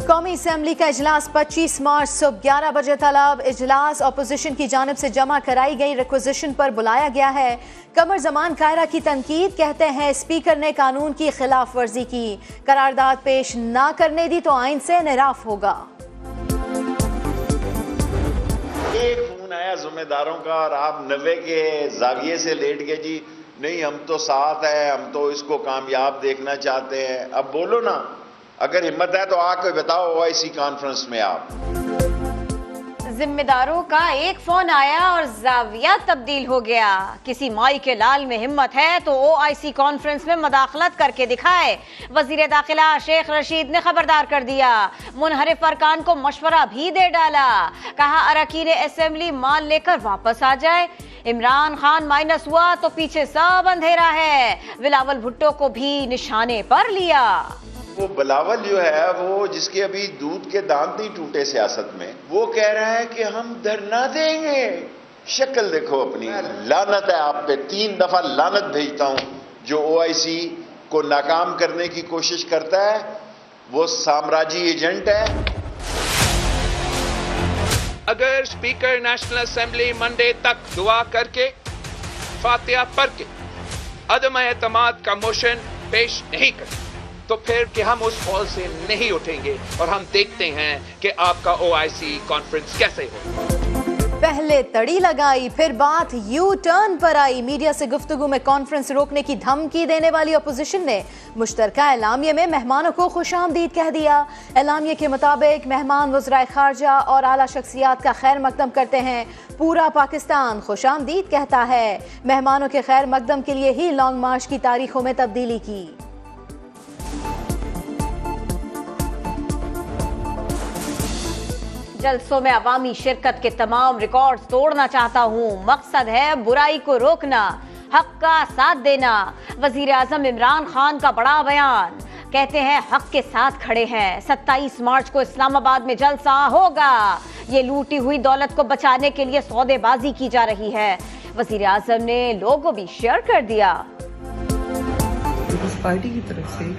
قومی اسمبلی کا اجلاس 25 مارچ صبح 11 بجے طلب اجلاس اپوزیشن کی جانب سے جمع کرائی گئی ریکوزیشن پر بلایا گیا ہے۔ قمر زمان قاہرہ کی تنقید، کہتے ہیں اسپیکر نے قانون کی خلاف ورزی کی، قرارداد پیش نہ کرنے دی تو آئین سے انحراف ہوگا۔ ایک فون آیا ذمہ داروں کا اور آپ 90 کے زاویے سے لیٹ گئے، جی نہیں ہم تو ساتھ ہیں، ہم تو اس کو کامیاب دیکھنا چاہتے ہیں۔ اب بولو نا، اگر ہمت ہے تو آ کے بتاؤ OIC کانفرنس میں آپ۔ ذمہ داروں کا ایک فون آیا اور زاویہ تبدیل ہو گیا۔ کسی مائی کے لال میں ہمت ہے تو OIC کانفرنس میں مداخلت کر کے دکھائے۔ وزیر داخلہ شیخ رشید نے خبردار کر دیا، منحرف ارکان کو مشورہ بھی دے ڈالا، کہا اراکین اسمبلی مال لے کر واپس آ جائے۔ عمران خان مائنس ہوا تو پیچھے سب اندھیرا ہے، بلاول بھٹو کو بھی نشانے پر لیا۔ وہ بلاول جو ہے وہ جس کے ابھی دودھ کے دانت نہیں ٹوٹے سیاست میں، وہ کہہ رہا ہے کہ ہم دھرنا دیں گے۔ شکل دیکھو اپنی، لعنت ہے آپ پہ، 3 دفعہ لعنت بھیجتا ہوں۔ جو OIC کو ناکام کرنے کی کوشش کرتا ہے وہ سامراجی ایجنٹ ہے۔ اگر اسپیکر نیشنل اسمبلی منڈے تک دعا کر کے فاتحہ پڑھ کے عدم اعتماد کا موشن پیش نہیں کرتے تو پھر کہ ہم اس ہال سے نہیں اٹھیں گے، اور ہم دیکھتے ہیں کہ آپ کا OIC کانفرنس کیسے ہو۔ پہلے تڑی لگائی پھر بات you turn per I. Media سے گفتگو میں کانفرنس روکنے کی دھمکی دینے والی اپوزیشن نے مشترکہ اعلامیے میں مہمانوں کو خوش آمدید کہہ دیا۔ اعلامیے کے مطابق مہمان وزرائے خارجہ اور اعلیٰ شخصیات کا خیر مقدم کرتے ہیں، پورا پاکستان خوش آمدید کہتا ہے۔ مہمانوں کے خیر مقدم کے لیے ہی لانگ مارچ کی تاریخوں میں تبدیلی کی۔ جلسوں میں عوامی شرکت کے تمام ریکارڈز توڑنا چاہتا ہوں، مقصد ہے برائی کو روکنا، حق کا ساتھ دینا۔ وزیر اعظم عمران خان کا بڑا بیان، کہتے ہیں حق کے ساتھ کھڑے ہیں۔ 27 مارچ کو اسلام آباد میں جلسہ ہوگا، یہ لوٹی ہوئی دولت کو بچانے کے لیے سودے بازی کی جا رہی ہے۔ وزیر اعظم نے لوگو بھی شیئر کر دیا۔ پیپلز پارٹی کی طرف سے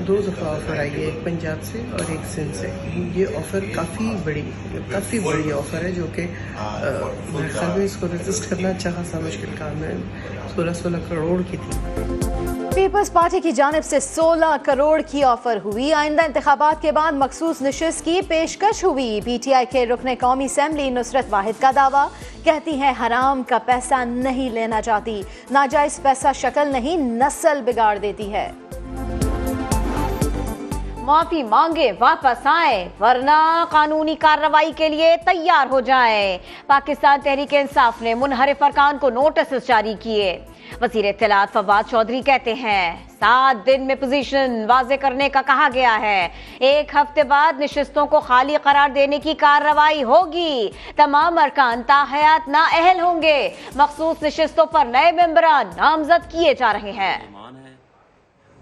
2 دفعہ آفر آئی ہے، ایک پنجاب سے اور ایک سندھ سے۔ یہ آفر کافی بڑی آفر ہے، جو کہ میرے خیال میں اس کو رجسٹ کرنا اچھا خاصا مشکل کام ہے۔ 16 کروڑ کی تھی۔ پیپلز پارٹی کی جانب سے 16 کروڑ کی آفر ہوئی۔ آئندہ انتخابات کے بعد مخصوص نشست کی پیشکش ہوئی۔ PTI کے رکن قومی اسمبلی نصرت واحد کا دعویٰ، کہتی ہیں حرام کا پیسہ نہیں لینا چاہتی، ناجائز پیسہ شکل نہیں نسل بگاڑ دیتی ہے۔ معافی مانگے واپس آئیں ورنہ قانونی کارروائی کے لیے تیار ہو جائیں۔ پاکستان تحریک انصاف نے منحرف ارکان کو نوٹسز جاری کیے۔ وزیر اطلاعات فواد چودھری کہتے ہیں 7 دن میں پوزیشن واضح کرنے کا کہا گیا ہے۔ 1 ہفتے بعد نشستوں کو خالی قرار دینے کی کارروائی ہوگی۔ تمام ارکان تاحیات نااہل ہوں گے۔ مخصوص نشستوں پر نئے ممبران نامزد کیے جا رہے ہیں۔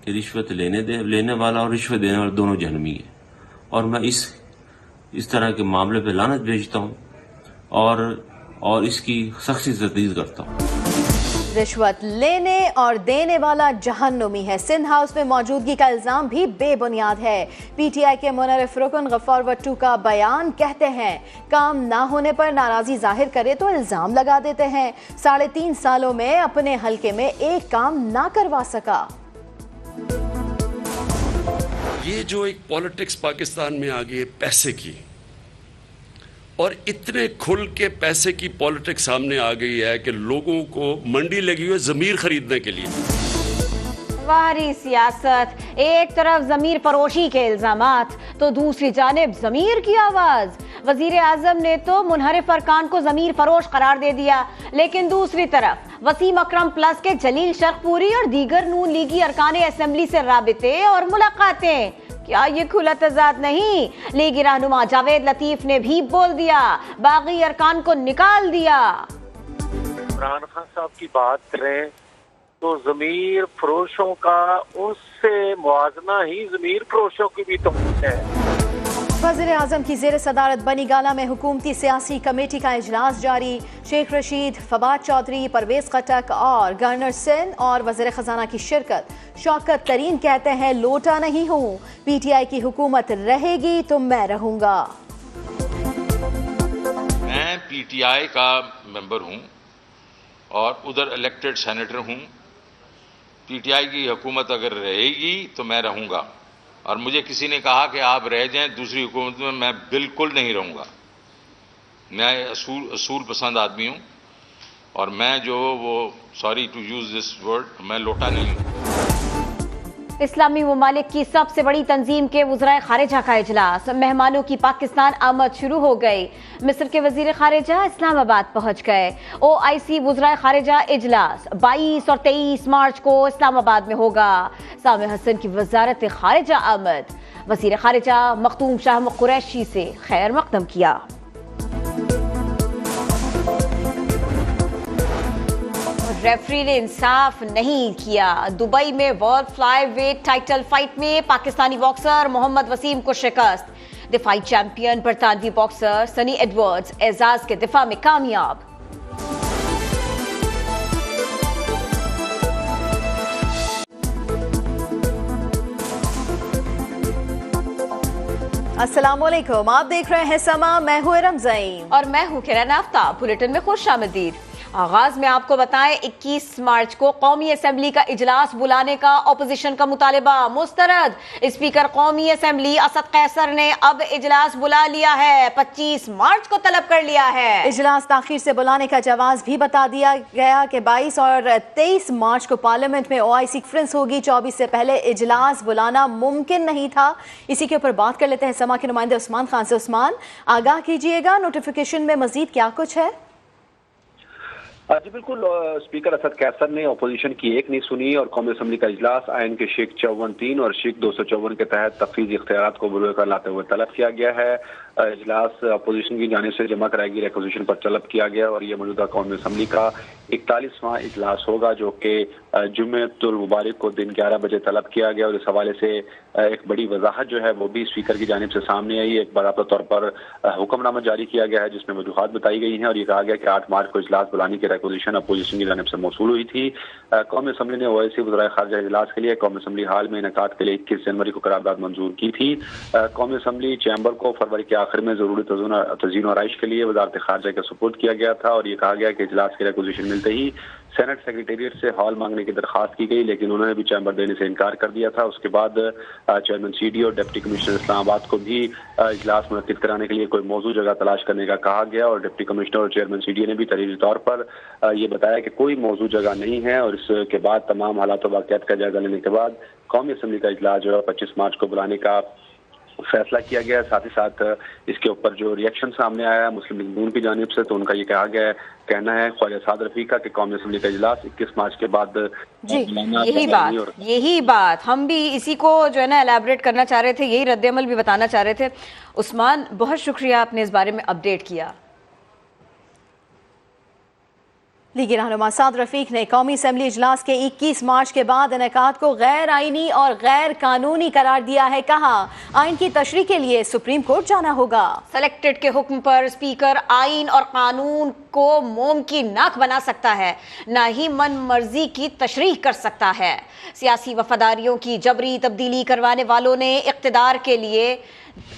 کہ رشوت لینے والا اور رشوت دینے والا دونوں جہنمی ہیں، اور میں اس طرح کے معاملے پہ لعنت بھیجتا ہوں اور اس کی سختی سے تردید کرتا ہوں۔ رشوت لینے اور دینے والا جہنمی ہے، سندھ ہاؤس میں موجودگی کا الزام بھی بے بنیاد ہے۔ PTI کے منحرف رکن غفار وٹو کا بیان، کہتے ہیں کام نہ ہونے پر ناراضی ظاہر کرے تو الزام لگا دیتے ہیں۔ 3.5 سالوں میں اپنے حلقے میں ایک کام نہ کروا سکا۔ یہ جو ایک پالیٹکس پاکستان میں آ گئی ہے پیسے کی، اور اتنے کھل کے پیسے کی پالیٹکس سامنے آ گئی ہے کہ لوگوں کو منڈی لگی ہوئی ضمیر خریدنے کے لیے۔ واہری سیاست، ایک طرف ضمیر فروشی کے الزامات تو دوسری جانب ضمیر کی آواز۔ وزیر اعظم نے تو منحرف ارکان کو ضمیر فروش قرار دے دیا، لیکن دوسری طرف وسیم اکرم پلس کے جلیل شرق پوری اور دیگر نون لیگی ارکان اسمبلی سے رابطے اور ملاقاتیں، کیا یہ کھلا تضاد نہیں؟ لیگی رہنما جاوید لطیف نے بھی بول دیا، باغی ارکان کو نکال دیا۔ عمران خان صاحب کی بات کریں تو ضمیر فروشوں کا اس سے موازنہ ہی ضمیر فروشوں کی بھی تو ہے۔ वज़ीर आज़म की ज़ेर सदारत बनी गाला में हुकूमती सियासी कमेटी का इजलास जारी। शेख रशीद, फवाद चौधरी, परवेज़ खटक और गवर्नर सिंध और वज़ीर ख़जाना की शिरकत। शौकत तरीन कहते हैं लोटा नहीं हूँ, PTI की हुकूमत रहेगी तो मैं रहूँगा। मैं PTI का मेंबर हूँ और उधर इलेक्टेड सेनेटर हूँ। PTI की हुकूमत अगर रहेगी तो मैं रहूँगा, और मुझे किसी ने कहा कि आप रह जाएं दूसरी हुकूमत में, मैं बिल्कुल नहीं रहूँगा। मैं असूल पसंद आदमी हूँ और मैं जो वो sorry to use this word, मैं लोटा नहीं हूँ। इस्लामी ममालिक की सबसे बड़ी तंजीम के वज़राए खारिजा का इजलास। मेहमानों की पाकिस्तान आमद शुरू हो गई। मिस्र के वज़ीर खारिजा इस्लामाबाद पहुंच गए। OIC वज़राए खारिजा इजलास 22 और 23 मार्च को इस्लामाबाद में होगा। सामे हसन की वज़ारत खारिजा आमद। वज़ीर खारिजा मखदूम शाह कुरैशी से खैर मकदम किया। रेफरी ने इंसाफ नहीं किया। दुबई में वर्ल्ड फ्लाईवेट टाइटल फाइट में पाकिस्तानी बॉक्सर मोहम्मद वसीम को शिकस्त। दिफाई चैंपियन बरतानवी बॉक्सर सनी एडवर्ड्स एजाज के दिफा में कामयाब। अस्सलामुअलैकुम, आप देख रहे हैं समा, मैं हूं रमज़ईन और मैं हूं किरण आफ्ताब। बुलेटिन में खुश आमदीद। आगाज में आपको बताएं, 21 मार्च को कौमी असेंबली का इजलास बुलाने का अपोजिशन का मुतालबा मुस्तरद। स्पीकर कौमी असेंबली असद कैसर ने अब इजलास बुला लिया है, 25 मार्च को तलब कर लिया है। इजलास ताखीर से बुलाने का जवाब भी बता दिया गया कि 22 और 23 मार्च को पार्लियामेंट में OIC कॉन्फ्रेंस होगी। 24 से पहले इजलास बुलाना मुमकिन नहीं था। इसी के ऊपर बात कर लेते हैं समा के नुमाइंदे उस्मान खान से। उस्मान, आगाह कीजिएगा, नोटिफिकेशन में मजीद क्या कुछ है? जी बिल्कुल, स्पीकर असद कैसर ने अपोजिशन की एक नहीं सुनी और कौमी असम्बली का इजलास आइन के शेख 54(3) और शेख 254 के तहत तफवीज़ इख्तियारात को बुलंद कर लाते हुए तलब किया गया है। इजलास अपोजिशन की जानिब से जमा कराई गई रिक्वेजिशन पर तलब किया गया और ये मौजूदा कौमी असम्बली का 41वां इजलास होगा, जो कि जुम्मतुल मुबारक को दिन 11 बजे तलब किया गया। और इस हवाले से एक बड़ी वजाहत जो है वो भी स्पीकर की जानिब से सामने आई। एक बाकायदा तौर पर हुक्मनामा जारी किया गया है जिसमें वजूहात बताई गई हैं और ये कहा गया कि 8 मार्च को इजलास बुलाने की रिक्वेजिशन अपोजिशन की जानिब से मौसूल हुई थी। कौमी असम्बली ने OIC वज़राए खारिजा इजलास के लिए कौमी असम्बली हाल में इनेकाद के लिए 21 जनवरी को करारदाद मंजूर की थी। कौमी असम्बली चैम्बर को फरवरी के आखिर में जरूरी तज़ीन और आइश के लिए वज़ारत खारिजा के सुपुर्द किया गया था और ये कहा गया कि इजलास की रिक्वेजिशन मिलते ही सेनेट सेक्रेटेरिएट से हॉल मांगने की दरखास्त की गई, लेकिन उन्होंने भी चैम्बर देने से इनकार कर दिया था। उसके बाद चेयरमैन CD और डिप्टी कमिश्नर इस्लामाबाद को भी इजलास मुनक्किद कराने के लिए कोई मौजूद जगह तलाश करने का कहा गया और डिप्टी कमिश्नर और चेयरमैन CD ने भी तहरीरी तौर पर ये बताया कि कोई मौजूद जगह नहीं है। और इसके बाद तमाम हालात व वाक़यात का जायजा लेने के बाद कौमी असम्बली का इजलास जो है 25 मार्च को बुलाने का फैसला किया गया है। साथ ही साथ इसके ऊपर जो रिएक्शन सामने आया है मुस्लिम लीग नून की जानिब से, तो उनका ये कहा गया है, कहना है ख्वाजा साद रफी का कि कौमी असम्बली का इजलास 21 मार्च के बाद जी यही बात हम भी इसी को जो है ना एलैबोरेट करना चाह रहे थे, यही रद्द-ए-अमल भी बताना चाह रहे थे। उस्मान, बहुत शुक्रिया आपने इस बारे में अपडेट किया। लीगी रहनुमा साद रफीक ने कौमी असम्बली इजलास के 21 मार्च के बाद इनेकाद को गैर आइनी और गैर कानूनी करार दिया है। कहा, आइन की तशरीह के लिए सुप्रीम कोर्ट जाना होगा। सेलेक्टेड के हुक्म पर स्पीकर आइन और कानून को मोम की नाक बना सकता है, न ही मन मर्जी की तशरीह कर सकता है। सियासी वफादारियों की जबरी तब्दीली करवाने वालों ने इख्तिदार के लिए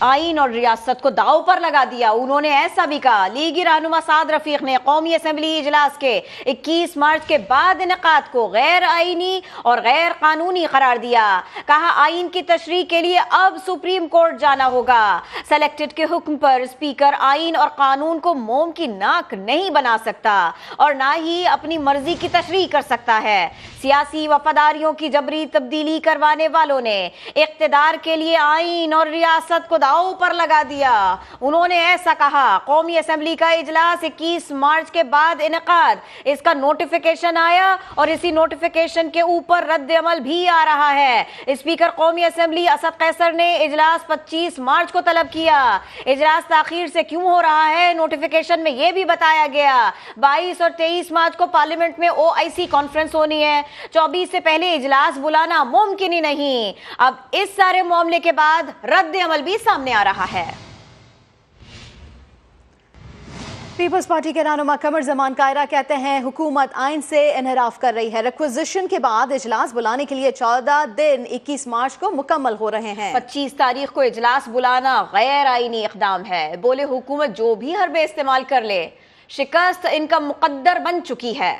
आइन और रियासत को दाव पर लगा दिया। उन्होंने ऐसा भी कहा, लीगी रहनुमा साद रफीक ने कौमी असम्बली इजलास के 21 मार्च के बाद इनेकाद को गैर आइनी और गैर कानूनी करार दिया। कहा, आइन की तशरीह के लिए अब सुप्रीम कोर्ट जाना होगा। सेलेक्टेड के हुक्म पर स्पीकर आइन और कानून को मोम की नाक नहीं बना सकता और ना ही अपनी मर्जी की तशरीह कर सकता है। सियासी वफादारियों की जबरी तब्दीली करवाने वालों ने इख्तिदार के लिए आइन और रियासत को दाव पर लगा दिया। उन्होंने ऐसा कहा, कौमी असम्बली का इजलास 21 मार्च के बाद इनेकाद, इसका नोटिफिकेशन आया और इसी नोटिफिकेशन के ऊपर रद्द अमल भी आ रहा है। स्पीकर कौमी असम्बली असद कैसर ने इजलास 25 मार्च को तलब किया। इजलास ताखीर से क्यों हो रहा है, नोटिफिकेशन में यह भी बताया गया। 22 और 23 मार्च को पार्लियामेंट में OIC कॉन्फ्रेंस होनी है। 24 से पहले इजलास बुलाना मुमकिन ही नहीं। अब इस सारे मामले के बाद रद्द अमल भी सामने आ रहा है। पीपल्स पार्टी के रहनुमा कमर जमान कायरा कहते हैं हुकूमत आइन से इनहराफ कर रही है। रिक्विजिशन के बाद इजलास बुलाने के लिए 14 दिन 21 मार्च को मुकम्मल हो रहे हैं। 25 तारीख को इजलास बुलाना गैर आईनी इक़दाम है। बोले हुकूमत जो भी हरबे इस्तेमाल कर ले, शिकस्त इनका मुकद्दर बन चुकी है।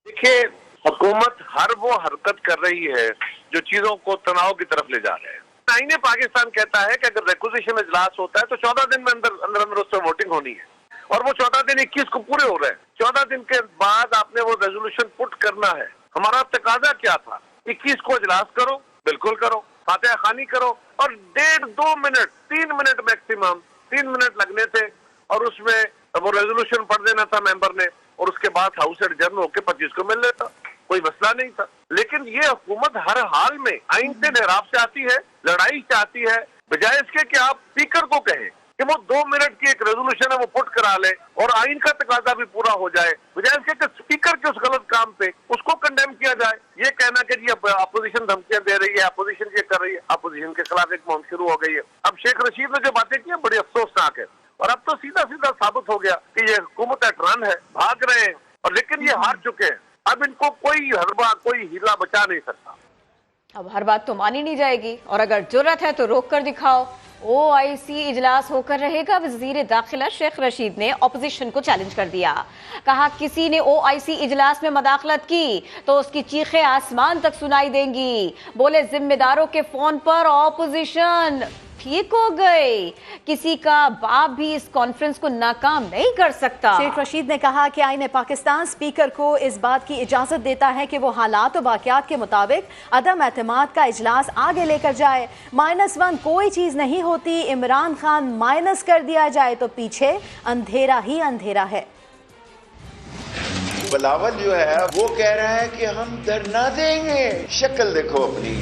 देखिए, हुकूमत हर वो हरकत कर रही है जो चीजों को तनाव की तरफ ले जा रहे हैं। आईने पाकिस्तान कहता है कि अगर रिक्विजिशन इजलास होता है तो 14 दिन में अंदर उस पर वोटिंग होनी है, और वो 14 दिन 21 को पूरे हो रहे हैं। 14 दिन के बाद आपने वो रेजोल्यूशन पुट करना है। हमारा तकाजा क्या था? 21 को इजलास करो, बिल्कुल करो, फातिहा खानी करो, और 1.5-2 मिनट 3 मिनट मैक्सिमम 3 मिनट लगने थे, और उसमें वो रेजोल्यूशन पढ़ देना था मेंबर ने, और उसके बाद हाउस एडजर्न होकर 25 को मिल लेता, कोई मसला नहीं था। लेकिन ये हुकूमत हर हाल में आइन से इनहराफ चाहती है, लड़ाई चाहती है, बजाय इसके कि आप स्पीकर को कहें कि वो 2 मिनट की एक रेजोल्यूशन है वो पुट करा ले और आइन का तकाजा भी पूरा हो जाए, बजाय इसके कि स्पीकर के उस गलत काम पे उसको कंडेम किया जाए। ये कहना कि जी अपोजिशन धमकियां दे रही है, अपोजिशन ये कर रही है, अपोजिशन के खिलाफ एक मुहिम शुरू हो गई है। अब शेख रशीद ने जो बातें की बड़ी अफसोसनाक है, और अब तो सीधा सीधा साबित हो गया कि ये हुकूमत एट रन है, भाग रहे हैं, और लेकिन ये हार चुके हैं। अब इनको कोई हरबा, कोई हीला बचा नहीं सकता। अब हर बात तो मानी नहीं जाएगी, और अगर जुर्रत है तो रोक कर दिखाओ। OIC इजलास होकर रहेगा। वजीर दाखिला शेख रशीद ने ऑपोजिशन को चैलेंज कर दिया। कहा किसी ने OIC इजलास में मदाखलत की तो उसकी चीखें आसमान तक सुनाई देंगी। बोले जिम्मेदारों के फोन पर ऑपोजिशन ठीक हो गए, किसी का बाप भी इस कॉन्फ्रेंस को नाकाम नहीं कर सकता। शेख रशीद ने कहा कि आईने पाकिस्तान स्पीकर को इस बात की इजाजत देता है कि वो हालात और वाकयात के मुताबिक अदम एतमाद का इजलास आगे लेकर जाए। -1 कोई चीज नहीं होती, इमरान खान माइनस कर दिया जाए तो पीछे अंधेरा ही अंधेरा है। बिलावल जो है वो कह रहा है कि हम धरना देंगे। शक्ल देखो अपनी,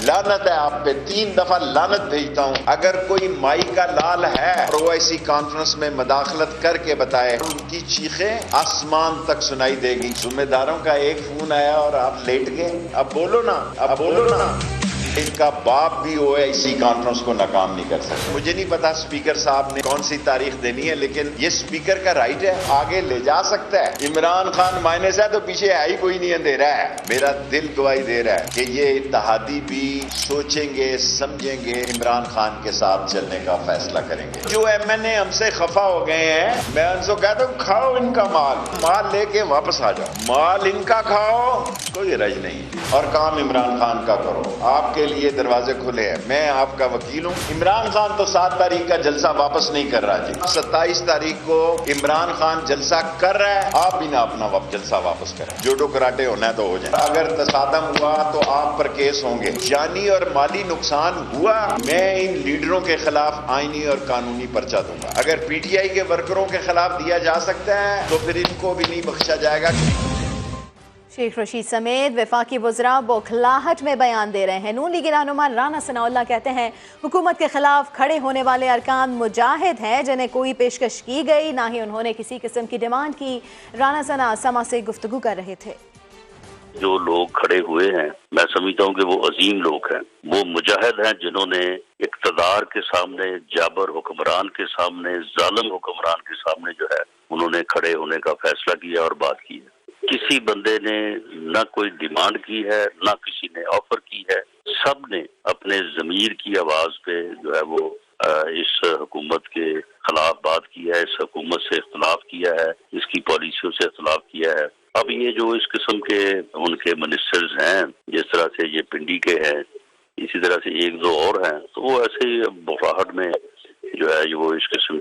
लानत है आप पे, 3 दफा लानत भेजता हूं। अगर कोई माई का लाल है और OIC कॉन्फ्रेंस में मदाखलत करके बताए, उनकी चीखें आसमान तक सुनाई देगी। जिम्मेदारों का एक फोन आया और आप लेट गए। अब बोलो ना, अब बोलो ना। इनका बाप भी OIC कॉन्फ्रेंस को नाकाम नहीं कर सकता। मुझे नहीं पता स्पीकर साहब ने कौन सी तारीख देनी है, लेकिन ये स्पीकर का राइट है, आगे ले जा सकता है। इमरान खान माइनस है तो पीछे है ही कोई नहीं, अंधेरा है। मेरा दिल गवाही दे रहा है कि ये इत्तेहादी भी सोचेंगे, समझेंगे, इमरान खान के साथ चलने का फैसला करेंगे। जो MNA हमसे खफा हो गए हैं, मैं उनसे कहता हूँ खाओ इनका माल लेके वापस आ जाओ। माल इनका खाओ, कोई रज नहीं, और काम इमरान खान का करो। आपके लिए दरवाजे खुले हैं, मैं आपका वकील हूं। इमरान खान तो 7 तारीख का जलसा वापस नहीं कर रहा जी। 27 तारीख को इमरान खान जलसा कर रहा है, आप भी ना अपना जलसा वापस करें। जोडो कराटे होना है तो हो जाए। अगर तसादम हुआ तो आप पर केस होंगे। जानी और माली नुकसान हुआ, मैं इन लीडरों के खिलाफ आईनी और कानूनी पर्चा दूंगा। अगर PTI के वर्करों के खिलाफ दिया जा सकता है तो फिर इनको भी नहीं बख्शा जाएगा। शेख रशीद समेत वफाकी वज़रा बौखलाहट में बयान दे रहे हैं। नून लीग रहनुमा राना सनाउल्लाह कहते हैं हुकूमत के खिलाफ खड़े होने वाले अरकान मुजाहिद हैं, जिन्हें कोई पेशकश की गई, ना ही उन्होंने किसी किस्म की डिमांड की। राना सना समा से गुफ्तगू कर रहे थे। जो लोग खड़े हुए हैं, मैं समझता हूँ कि वो अजीम लोग हैं, वो मुजाहिद हैं जिन्होंने इक़्तिदार के सामने, जाबर हुक्मरान के सामने, जालिम हुक्मरान के सामने जो है उन्होंने खड़े होने का फैसला किया और बात की है। किसी बंदे ने न कोई डिमांड की है, न किसी ने ऑफर की है। सब ने अपने ज़मीर की आवाज पे जो है वो इस हुकूमत के खिलाफ बात की है, इस हुकूमत से इख्तलाफ किया है, इसकी पॉलिसियों से इख्तलाफ किया है। अब ये जो इस किस्म के उनके मिनिस्टर्स हैं, जिस तरह से ये पिंडी के हैं, इसी तरह से 1-2 और हैं, तो वो ऐसे ही बौखलाहट में जो है वो इस किस्म